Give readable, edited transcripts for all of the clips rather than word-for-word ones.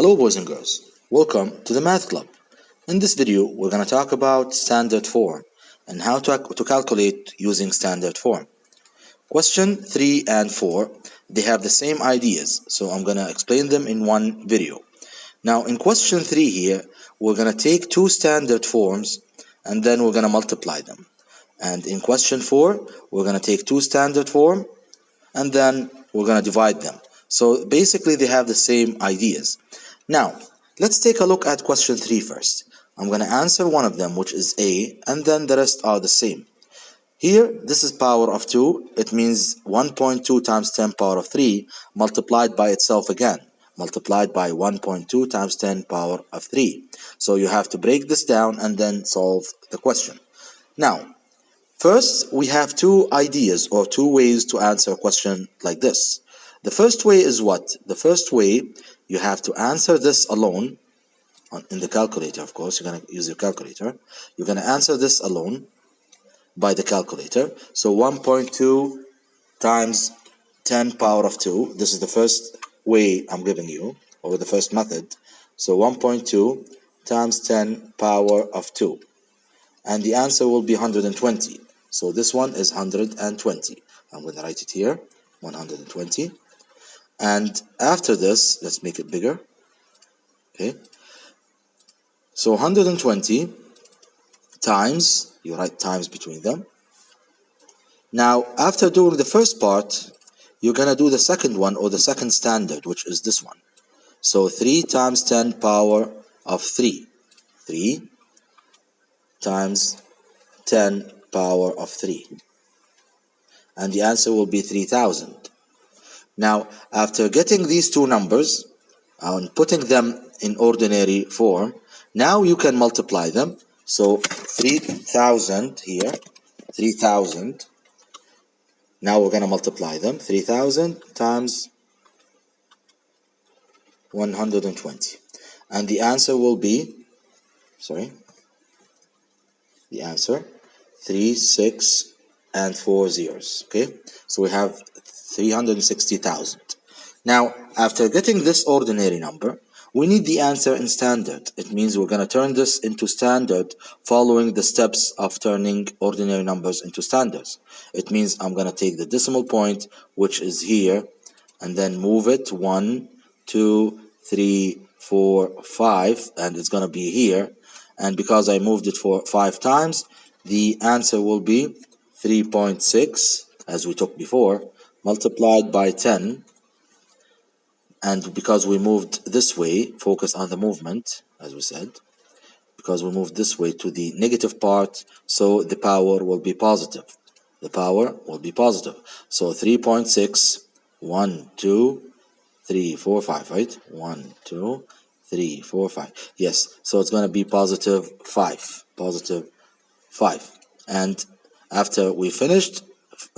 Hello boys and girls, welcome to the Math Club. In this video we're going to talk about standard form and how to calculate using standard form. Question 3 and 4, they have the same ideas, so I'm going to explain them in one video. Now in question 3 here, we're going to take two standard forms and then we're going to multiply them. And in question 4, we're going to take two standard form and then we're going to divide them. So basically they have the same ideas. Now let's take a look at question 3 first. I'm going to answer one of them, which is A, and then the rest are the same. Here this is power of 2. It means 1.2 times 10 power of 3 multiplied by itself again, multiplied by 1.2 times 10 power of 3. So you have to break this down and then solve the question. Now first, we have two ideas or two ways to answer a question like this. The first way is what? The first way, you have to answer this alone in the calculator. Of course, you're going to use your calculator. You're going to answer this alone by the calculator. So 1.2 times 10 power of 2. This is the first way I'm giving you, or the first method. So 1.2 times 10 power of 2. And the answer will be 120. So this one is 120. I'm going to write it here, 120. And after this, let's make it bigger. Okay. So 120 times, you write times between them. Now, after doing the first part, you're going to do the second one, or the second standard, which is this one. So 3 times 10 power of 3. 3 times 10 power of 3. And the answer will be 3000. Now, after getting these two numbers and putting them in ordinary form, now you can multiply them. So 3000 here, 3000. Now we're going to multiply them. 3000 times 120. And the answer will be, the answer, 3, 6, and 4 zeros. Okay, so we have 360,000. Now, after getting this ordinary number, we need the answer in standard. It means we're going to turn this into standard following the steps of turning ordinary numbers into standards. It means I'm going to take the decimal point, which is here, and then move it 1, 2, 3, 4, 5, and it's going to be here. And because I moved it for 5 times, the answer will be 3.6, as we took before, multiplied by 10. And because we moved this way, focus on the movement, as we said, because we moved this way to the negative part, so the power will be positive. The power will be positive. So 3.6, 1, 2, 3, 4, 5, right? 1, 2, 3, 4, 5. Yes, so it's going to be positive 5. Positive 5. And after we finished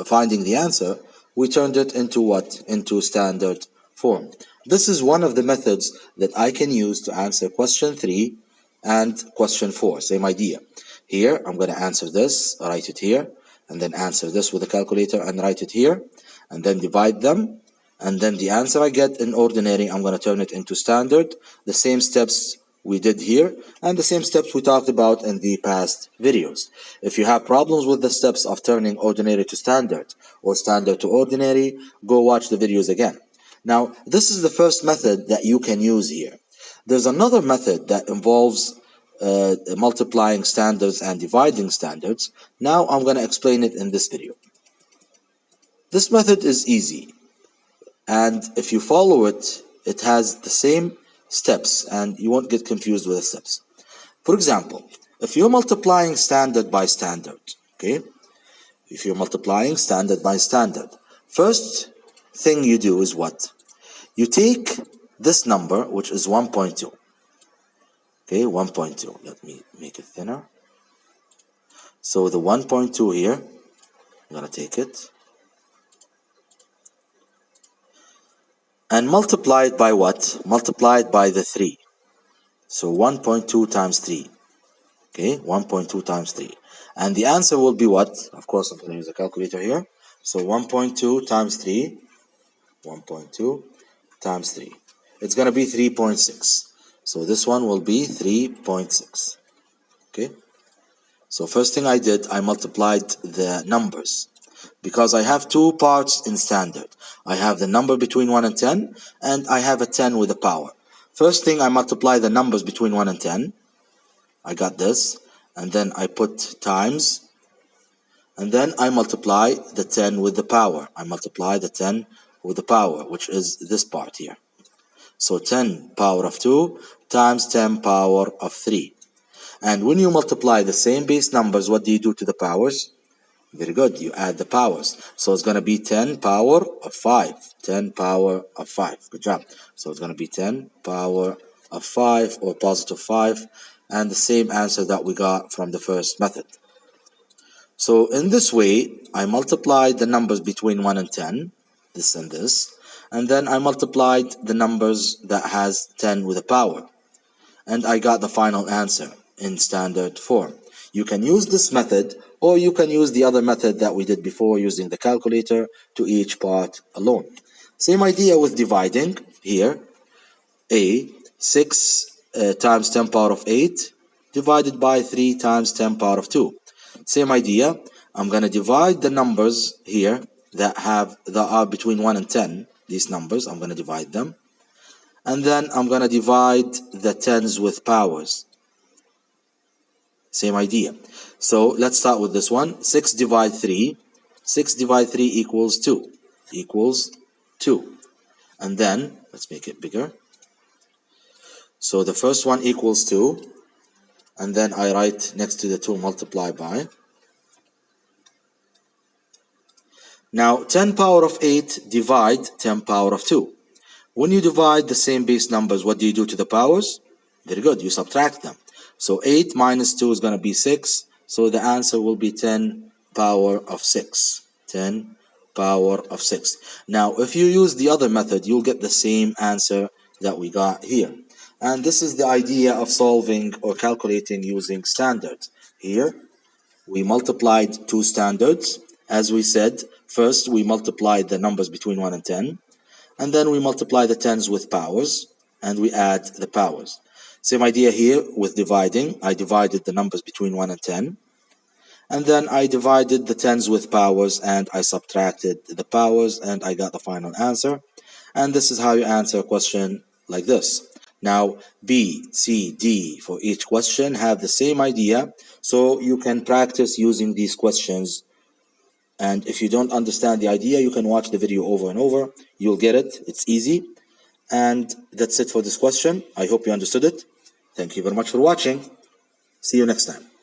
finding the answer, we turned it into what? Into standard form. This is one of the methods that I can use to answer question 3 and question 4. Same idea. Here, I'm going to answer this, write it here, and then answer this with a calculator and write it here, and then divide them. And then the answer I get in ordinary, I'm going to turn it into standard. The same steps we did here, and the same steps we talked about in the past videos. If you have problems with the steps of turning ordinary to standard or standard to ordinary, go watch the videos again. Now, this is the first method that you can use here. There's another method that involves multiplying standards and dividing standards. Now I'm going to explain it in this video. This method is easy, and if you follow it, it has the same steps and you won't get confused with the steps. For example, if you're multiplying standard by standard, okay? If you're multiplying standard by standard, first thing you do is what? You take this number, which is 1.2. Okay, 1.2. Let me make it thinner. So the 1.2 here, I'm going to take it and multiply it by what? Multiply it by the 3. So 1.2 times 3. Okay, 1.2 times 3. And the answer will be what? Of course, I'm going to use a calculator here. So 1.2 times 3. 1.2 times 3. it's going to be 3.6. So this one will be 3.6. Okay. So first thing I did, I multiplied the numbers because I have two parts in standard. I have the number between 1 and 10, and I have a 10 with a power. First thing, I multiply the numbers between 1 and 10. I got this, and then I put times, and then I multiply the 10 with the power. I multiply the 10 with the power, which is this part here. So 10 power of 2 times 10 power of 3. And when you multiply the same base numbers, what do you do to the powers? Very good, you add the powers. So it's going to be 10 power of 5. 10 power of 5. Good job. So it's going to be 10 power of 5 or positive 5. And the same answer that we got from the first method. So in this way, I multiplied the numbers between 1 and 10, this and this. And then I multiplied the numbers that has 10 with a power. And I got the final answer in standard form. You can use this method, or you can use the other method that we did before using the calculator to each part alone. Same idea with dividing here. 6 times 10 power of 8 divided by 3 times 10 power of 2. Same idea. I'm going to divide the numbers here that are between 1 and 10. These numbers, I'm going to divide them. And then I'm going to divide the tens with powers. Same idea. So let's start with this one. 6 divide 3. 6 divide 3 equals 2. Equals 2. And then, let's make it bigger. So the first one equals 2. And then I write next to the 2 multiply by. Now 10 power of 8 divide 10 power of 2. When you divide the same base numbers, what do you do to the powers? Very good, you subtract them. So 8 minus 2 is going to be 6. So the answer will be 10 power of 6. 10 power of 6. Now, if you use the other method, you'll get the same answer that we got here. And this is the idea of solving or calculating using standards. Here, we multiplied two standards. As we said, first we multiplied the numbers between 1 and 10. And then we multiply the tens with powers. And we add the powers. Same idea here with dividing. I divided the numbers between 1 and 10. And then I divided the tens with powers and I subtracted the powers and I got the final answer. And this is how you answer a question like this. Now, B, C, D for each question have the same idea. So you can practice using these questions. And if you don't understand the idea, you can watch the video over and over. You'll get it. It's easy. And that's it for this question. I hope you understood it. Thank you very much for watching. See you next time.